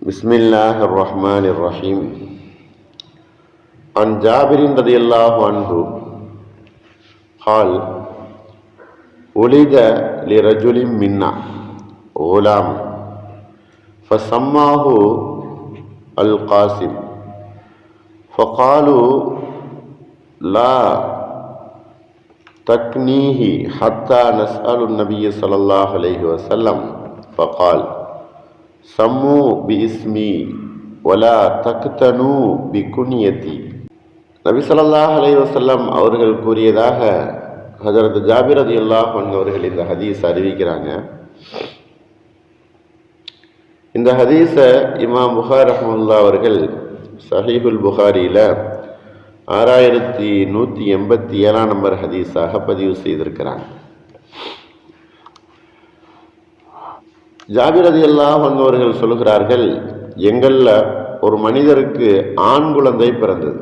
بسم الله الرحمن الرحيم. عن جابر رضي الله عنه قال: ولد لرجل منا غلام فسماه القاسم فقالوا لا تكنيه حتى نسأل النبي صلى الله عليه وسلم فقال: சம்மு B இஸ்மி வலா தக்தனு B குனியத்தி. நபி ஸல்லல்லாஹு அலைஹி வஸல்லம் அவர்கள் கூறியதாக ஹஜரத் ஜாபிர் ரலியல்லாஹு அன்ஹு அவர்கள் இந்த ஹதீஸ் அறிவிக்கிறாங்க. இந்த ஹதீஸை இமாம் புகாரி ரஹ்மத்துல்லாஹி அவர்கள் சஹீஹுல் புகாரியில் 6187 நம்பர் ஹதீஸாக பதிவு செய்திருக்கிறாங்க. ஜாபிர் ரலியல்லாஹு அன்ஹு அவர்கள் சொல்கிறார்கள், எங்களில் ஒரு மனிதருக்கு ஆண் குழந்தை பிறந்தது.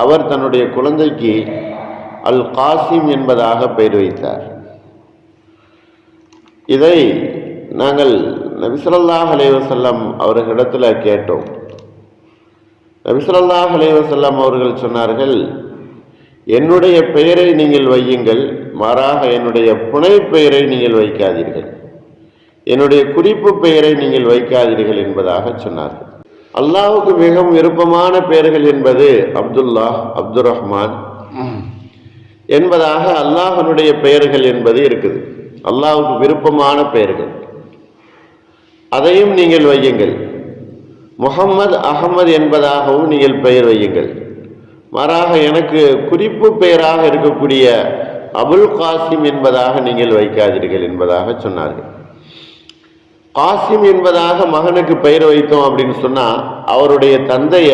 அவர் தன்னுடைய குழந்தைக்கு அல் காசிம் என்பதாக பெயர் வைத்தார். இதை நாங்கள் நபி ஸல்லல்லாஹு அலைஹி வஸல்லம் அவர்களிடத்தில் கேட்டோம். நபி ஸல்லல்லாஹு அலைஹி வஸல்லம் அவர்கள் சொன்னார்கள், என்னுடைய பெயரை நீங்கள் வையுங்கள், மாறாக என்னுடைய புனை பெயரை நீங்கள் வைக்காதீர்கள், என்னுடைய குறிப்பு பெயரை நீங்கள் வைக்காதீர்கள் என்பதாக சொன்னார்கள். அல்லாஹுக்கு மிகவும் விருப்பமான பெயர்கள் என்பது அப்துல்லா, அப்துர் ரஹ்மான் என்பதாக அல்லாஹனுடைய பெயர்கள் என்பது இருக்குது. அல்லாஹுக்கு விருப்பமான பெயர்கள், அதையும் நீங்கள் வையுங்கள். முஹம்மது, அஹமது என்பதாகவும் நீங்கள் பெயர் வையுங்கள். மாறாக எனக்கு குறிப்பு பெயராக இருக்கக்கூடிய அபுல் காசிம் என்பதாக நீங்கள் வைக்காதீர்கள் என்பதாக சொன்னார்கள். காசிம் என்பதாக மகனுக்கு பெயர் வைத்தோம் அப்படின்னு சொன்னால் அவருடைய தந்தைய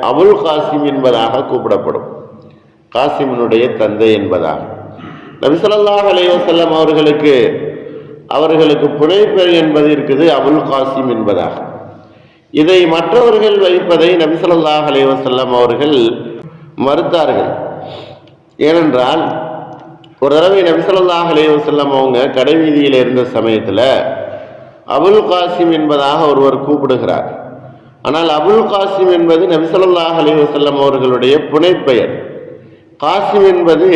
அபுல் காசிம் என்பதாக கூப்பிடப்படும். காசிமினுடைய தந்தை என்பதாக. நபி ஸல்லல்லாஹு அலைஹி வஸல்லம் அவர்களுக்கு புனைப்பெயர் என்பது இருக்குது, அபுல் காசிம் என்பதாக. இதை மற்றவர்கள் வைப்பதை நபி ஸல்லல்லாஹு அலைஹி வஸல்லம் அவர்கள் மறுத்தார்கள். ஏனென்றால் ஒரு தடவை நபி ஸல்லல்லாஹு அலைஹி வஸல்லம் அவங்க கடைவீதியில் இருந்த சமயத்தில் அபுல் காசிம் என்பதாக ஒருவர் கூப்பிடுகிறார். ஆனால் அபுல் காசிம் என்பது நபி ஸல்லல்லாஹு அலைஹி வஸல்லம் அவர்களுடைய புனைப்பெயர். காசிம் என்பது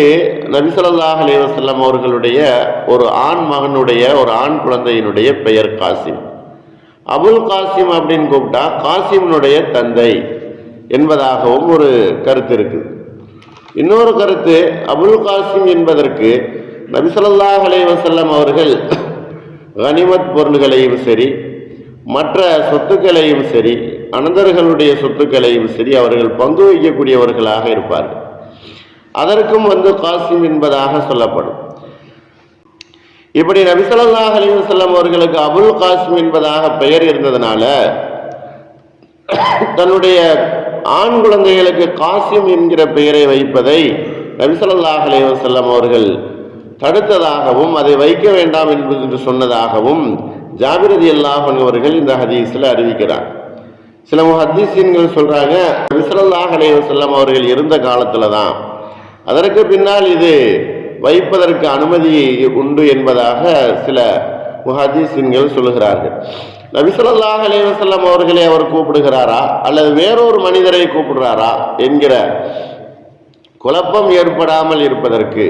நபி ஸல்லல்லாஹு அலைஹி வஸல்லம் அவர்களுடைய ஒரு ஆண் மகனுடைய, ஒரு ஆண் குழந்தையினுடைய பெயர் காசிம். அபுல் காசிம் அப்படின்னு கூப்பிட்டா காசிமினுடைய தந்தை என்பதாகவும் ஒரு கருத்து இருக்குது. இன்னொரு கருத்து, அபுல் காசிம் என்பதற்கு நபி ஸல்லல்லாஹு அலைஹி வஸல்லம் அவர்கள் கனிமத் பொருள்களையும் சரி, மற்ற சொத்துக்களையும் சரி, அனந்தர்களுடைய சொத்துக்களையும் சரி அவர்கள் பங்கு வைக்கக்கூடியவர்களாக இருப்பார்கள். அதற்கும் காசிம் என்பதாக சொல்லப்படும். இப்படி நபி ஸல்லல்லாஹு அலைஹி வஸல்லம் அவர்களுக்கு அபுல் காசிம் என்பதாக பெயர் இருந்ததுனால தன்னுடைய ஆண் குழந்தைகளுக்கு காசிம் என்கிற பெயரை வைப்பதை நபி ஸல்லல்லாஹு அலைஹி வஸல்லம் அவர்கள் தடுத்ததாகவும் அதை வைக்க வேண்டாம் என்று சொன்னதாகவும் ஜாபிர் ரலியல்லாஹு அன்ஹு அவர்கள் இந்த ஹதீஸில் அறிவிக்கிறார். சில முஹத்திஸீன்கள் சொல்றாங்க, நபி ஸல்லல்லாஹு அலைஹி வஸல்லம் அவர்கள் இருந்த காலத்துல தான், அதற்கு பின்னால் இது வைப்பதற்கு அனுமதி உண்டு என்பதாக சில முஹத்திஸீன்கள் சொல்லுகிறார்கள். நபி ஸல்லல்லாஹு அலைஹி வஸல்லம் அவர்களை அவர் கூப்பிடுகிறாரா அல்லது வேறொரு மனிதரை கூப்பிடுறாரா என்கிற குழப்பம் ஏற்படாமல் இருப்பதற்கு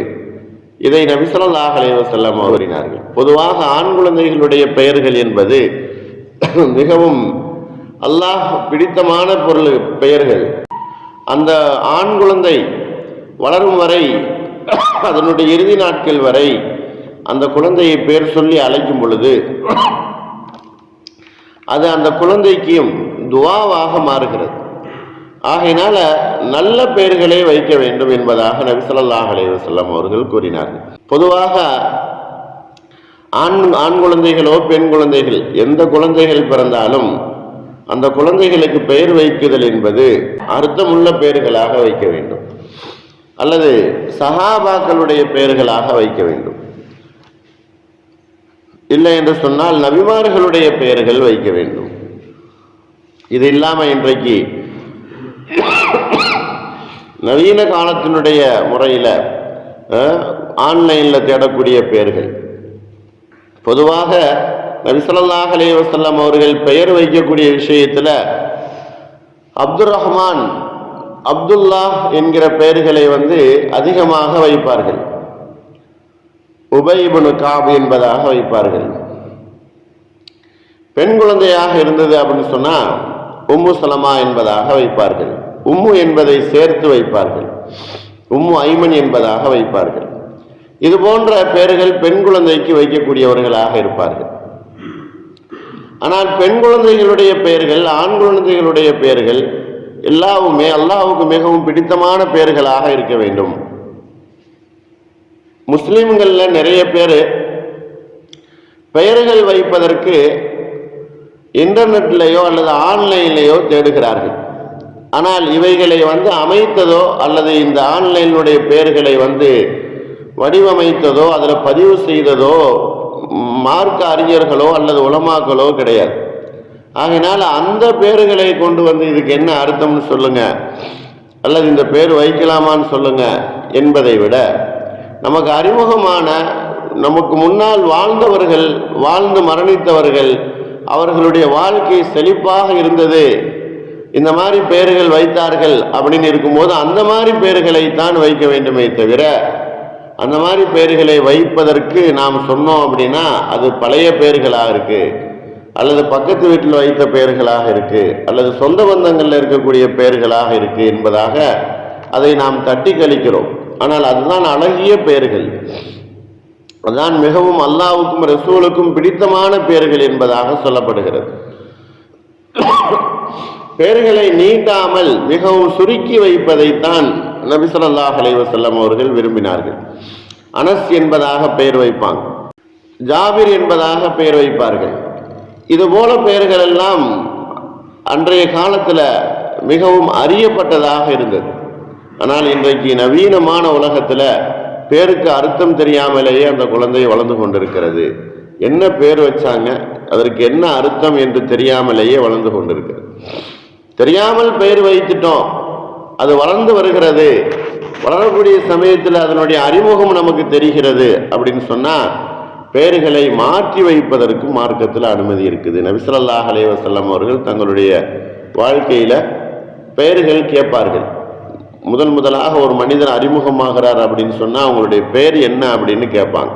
இதை நபி ஸல்லல்லாஹு அலைஹி வஸல்லம் கூறினார்கள். பொதுவாக ஆண் குழந்தைகளுடைய பெயர்கள் என்பது மிகவும் அல்லாஹ் பிடித்தமான பெயர்கள். அந்த ஆண் குழந்தை வளரும் வரை, அதனுடைய இறுதி நாட்கள் வரை அந்த குழந்தையை பெயர் சொல்லி அழைக்கும் பொழுது அது அந்த குழந்தைக்கும் துஆவாக மாறுகிறது. ஆகையினால நல்ல பெயர்களை வைக்க வேண்டும் என்பதாக நபி ஸல்லல்லாஹு அலைஹி வஸல்லம் அவர்கள் கூறினார்கள். பொதுவாக ஆண் குழந்தைகளோ பெண் குழந்தைகள் எந்த குழந்தைகள் பிறந்தாலும் அந்த குழந்தைகளுக்கு பெயர் வைக்குதல் என்பது அர்த்தமுள்ள பெயர்களாக வைக்க வேண்டும், அல்லது சஹாபாக்களுடைய பெயர்களாக வைக்க வேண்டும். இல்லை என்று சொன்னால் நபிமார்களுடைய பெயர்கள் வைக்க வேண்டும். இது இல்லாமல் இன்றைக்கு நவீன காலத்தினுடைய முறையில் ஆன்லைனில் தேடக்கூடிய பெயர்கள், பொதுவாக நபி ஸல்லல்லாஹு அலைஹி வஸல்லம் அவர்கள் பெயர் வைக்கக்கூடிய விஷயத்தில் அப்துர் ரஹ்மான், அப்துல்லாஹ் என்கிற பெயர்களை அதிகமாக வைப்பார்கள். உபை இப்னு கஅப் என்பதாக வைப்பார்கள். பெண் குழந்தையாக இருந்தது அப்படின்னு சொன்னால் உம்மு சலமா என்பதாக வைப்பார்கள். உம்மு என்பதை சேர்த்து வைப்பார்கள். உம்மு ஐமன் என்பதாக வைப்பார்கள். இது போன்ற பெயர்கள் பெண் குழந்தைக்கு வைக்கக்கூடியவர்களாக இருப்பார்கள். ஆனால் பெண் குழந்தைகளுடைய பெயர்கள், ஆண் குழந்தைகளுடைய பெயர்கள் எல்லாவுமே அல்லாஹ்வுக்கு மிகவும் பிடித்தமான பெயர்களாக இருக்க வேண்டும். முஸ்லிம்கள்ல நிறைய பேர் பெயர்கள் வைப்பதற்கு இன்டர்நெட்லேயோ அல்லது ஆன்லைன்லேயோ தேடுகிறார்கள். ஆனால் இவைகளை அமைத்ததோ அல்லது இந்த ஆன்லைனுடைய பெயர்களை வடிவமைத்ததோ அதில் பதிவு செய்ததோ மார்க்க அறிஞர்களோ அல்லது உலமாக்களோ கிடையாது. ஆகையினால் அந்த பெயர்களை கொண்டு இதுக்கு என்ன அர்த்தம்னு சொல்லுங்க, அல்லது இந்த பேர் வைக்கலாமான்னு சொல்லுங்க என்பதை விட நமக்கு அறிமுகமான, நமக்கு முன்னால் வாழ்ந்தவர்கள், வாழ்ந்து மரணித்தவர்கள், அவர்களுடைய வாழ்க்கை செழிப்பாக இருந்தது, இந்த மாதிரி பெயர்கள் வைத்தார்கள் அப்படின்னு இருக்கும்போது அந்த மாதிரி பெயர்களைத்தான் வைக்க வேண்டுமே தவிர, அந்த மாதிரி பெயர்களை வைப்பதற்கு நாம் சொன்னோம் அப்படின்னா அது பழைய பெயர்களாக இருக்கு, அல்லது பக்கத்து வீட்டில் வைத்த பெயர்களாக இருக்கு, அல்லது சொந்த பந்தங்களில் இருக்கக்கூடிய பெயர்களாக இருக்கு என்பதாக அதை நாம் தட்டி கழிக்கிறோம். ஆனால் அதுதான் அழகிய பெயர்கள், அதுதான் மிகவும் அல்லாஹ்வுக்கும் ரசூலுக்கும் பிடித்தமான பெயர்கள் என்பதாக சொல்லப்படுகிறது. பெயர்களை நீட்டாமல் மிகவும் சுருக்கி வைப்பதைத்தான் நபி ஸல்லல்லாஹு அலைஹி வஸல்லம் அவர்கள் விரும்பினார்கள். அனஸ் என்பதாக பெயர் வைப்பாங்க, ஜாபிர் என்பதாக பெயர் வைப்பார்கள். இதுபோல பெயர்கள் எல்லாம் அன்றைய காலத்தில் மிகவும் அறியப்பட்டதாக இருந்தது. ஆனால் இன்றைக்கு நவீனமான உலகத்தில் பேருக்கு அர்த்தம் தெரியாமலேயே அந்த குழந்தை வளர்ந்து கொண்டிருக்கிறது. என்ன பேர் வச்சாங்க, அதற்கு என்ன அர்த்தம் என்று தெரியாமலேயே வளர்ந்து கொண்டிருக்கிறது. தெரியாமல் பெயர் வைத்துட்டோம், அது வளர்ந்து வருகிறது, வளரக்கூடிய சமயத்தில் அதனுடைய அறிமுகம் நமக்கு தெரிகிறது அப்படின்னு சொன்னால் பெயர்களை மாற்றி வைப்பதற்கு மார்க்கத்தில் அனுமதி இருக்குது. நபி ஸல்லல்லாஹு அலைஹி வஸல்லம் அவர்கள் தங்களுடைய வாழ்க்கையில் பெயர்கள் கேட்பார்கள். முதலாக ஒரு மனிதன் அறிமுகமாகிறார் அப்படின்னு சொன்னால் அவங்களுடைய பெயர் என்ன அப்படின்னு கேட்பாங்க.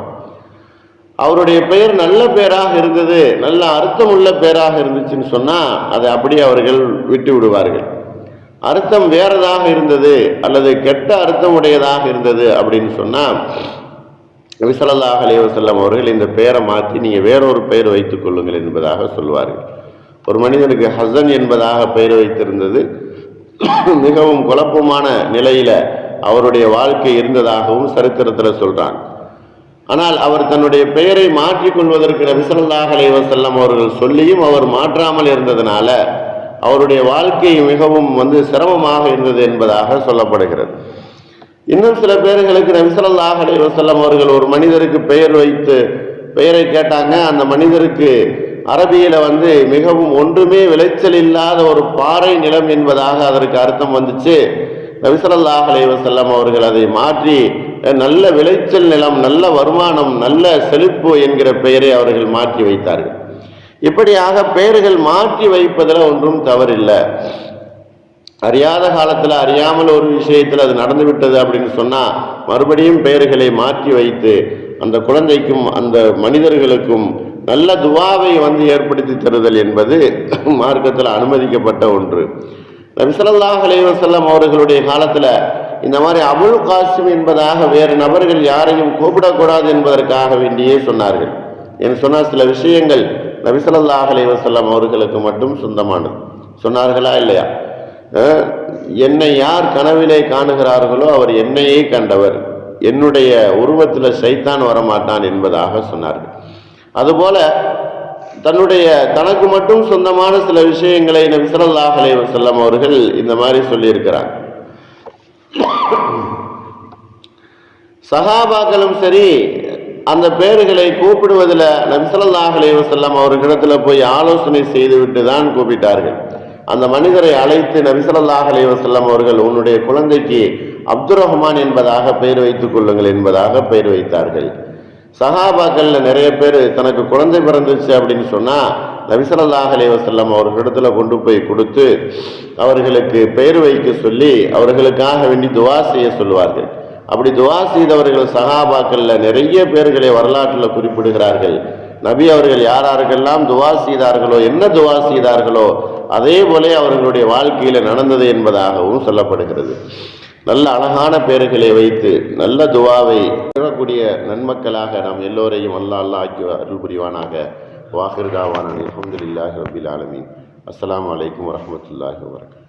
அவருடைய பெயர் நல்ல பெயராக இருந்தது, நல்ல அர்த்தம் உள்ள பெயராக இருந்துச்சுன்னு சொன்னால் அதை அப்படியே அவர்கள் விட்டு விடுவார்கள். அர்த்தம் வேறதாக இருந்தது அல்லது கெட்ட அர்த்தம் உடையதாக இருந்தது அப்படின்னு சொன்னால் நபி ஸல்லல்லாஹு அலைஹி வஸல்லம் அவர்கள் இந்த பெயரை மாற்றி நீங்கள் வேறொரு பெயர் வைத்துக் கொள்ளுங்கள் என்பதாக சொல்வார்கள். ஒரு மனிதனுக்கு ஹசன் என்பதாக பெயர் வைத்திருந்தது. மிகவும் குழப்பமான நிலையில் அவருடைய வாழ்க்கை இருந்ததாகவும் சரித்திரத்தில் சொல்கிறாங்க. ஆனால் அவர் தன்னுடைய பெயரை மாற்றிக்கொள்வதற்கு நபி ஸல்லல்லாஹு அலைஹி வஸல்லம் அவர்கள் சொல்லியும் அவர் மாற்றாமல் இருந்ததனால அவருடைய வாழ்க்கை மிகவும் சிரமமாக இருந்தது என்பதாக சொல்லப்படுகிறது. இன்னும் சில பேர்களுக்கு நபி ஸல்லல்லாஹு அலைஹி வஸல்லம் அவர்கள் ஒரு மனிதருக்கு பெயர் வைத்து பெயரை கேட்டாங்க. அந்த மனிதருக்கு அரபியில் மிகவும் ஒன்றுமே விளைச்சல் இல்லாத ஒரு பாறை நிலம் என்பதாக அதற்கு அர்த்தம் வந்துச்சு. நபி ஸல்லல்லாஹு அலைஹி வஸல்லம் அவர்கள் அதை மாற்றி நல்ல விளைச்சல் நிலம், நல்ல வருமானம், நல்ல செழிப்பு என்கிற பெயரை அவர்கள் மாற்றி வைத்தார்கள். இப்படியாக பெயர்கள் மாற்றி வைப்பதில் ஒன்றும் தவறில்லை. அறியாத காலத்தில் அறியாமல் ஒரு விஷயத்தில் அது நடந்து விட்டது அப்படின்னு சொன்னால் மறுபடியும் பெயர்களை மாற்றி வைத்து அந்த குழந்தைக்கும் அந்த மனிதர்களுக்கும் நல்ல துவாவை ஏற்படுத்தி தருதல் என்பது மார்க்கத்தில் அனுமதிக்கப்பட்ட ஒன்று. நபி ஸல்லல்லாஹு அலைஹி வஸல்லம் அவர்களுடைய காலத்தில் இந்த மாதிரி அபுல் காசிம் என்பதாக வேறு நபர்கள் யாரையும் கூப்பிடக்கூடாது என்பதற்காக வேண்டியே சொன்னார்கள். என்று சொன்னால் சில விஷயங்கள் நபி ஸல்லல்லாஹு அலைஹி வஸல்லம் அவர்களுக்கு மட்டும் சொந்தமானது. சொன்னார்களா இல்லையா? என்னை யார் கனவிலே காணுகிறார்களோ அவர் என்னையே கண்டவர், என்னுடைய உருவத்தில் சைத்தான் வரமாட்டான் என்பதாக சொன்னார்கள். அதுபோல தனக்கு மட்டும் சொந்தமான சில விஷயங்களை நபி ஸல்லல்லாஹு அலைஹி வஸல்லம் அவர்கள் இந்த மாதிரி சொல்லியிருக்கிறார். சஹாபாக்களும் சரி அந்த பெயர்களை கூப்பிடுவதில் நபி ஸல்லல்லாஹு அலைஹி வஸல்லம் அவர்களிடத்தில் போய் ஆலோசனை செய்துவிட்டு தான் கூப்பிட்டார்கள். அந்த மனிதரை அழைத்து நபி ஸல்லல்லாஹு அலைஹி வஸல்லம் அவர்கள் உன்னுடைய குழந்தைக்கு அப்துர் ரஹ்மான் என்பதாக பெயர் வைத்துக் கொள்ளுங்கள் என்பதாக பெயர் வைத்தார்கள். சஹாபாக்களில் நிறைய பேர் தனக்கு குழந்தை பிறந்துச்சு அப்படின்னு சொன்னால் நபி ஸல்லல்லாஹு அலைஹி வஸல்லம் அவர்களிடத்தில் கொண்டு போய் கொடுத்து அவர்களுக்கு பெயர் வைக்க சொல்லி அவர்களுக்காக வேண்டி துவா செய்ய சொல்லுவார்கள். அப்படி துவா செய்தவர்கள் சஹாபாக்களில் நிறைய பேர்களை வரலாற்றில் குறிப்பிடுகிறார்கள். நபி அவர்கள் யாரெல்லாம் துவா செய்தார்களோ, என்ன துவா செய்தார்களோ அதே போல அவர்களுடைய வாழ்க்கையில் நடந்தது என்பதாகவும் சொல்லப்படுகிறது. நல்ல அழகான பெயர்களை வைத்து நல்ல துவாவை பெறக்கூடிய நன்மக்களாக நாம் எல்லோரையும் அல்லாஹ் ஆக்கி அருள் புரிவானாக. வாஹிர் தாவானா அல்ஹம்துலில்லாஹி ரப்பில் ஆலமீன். அஸ்ஸலாமு அலைக்கும் வரஹ்மத்துல்லாஹி வபரகாத்துஹு.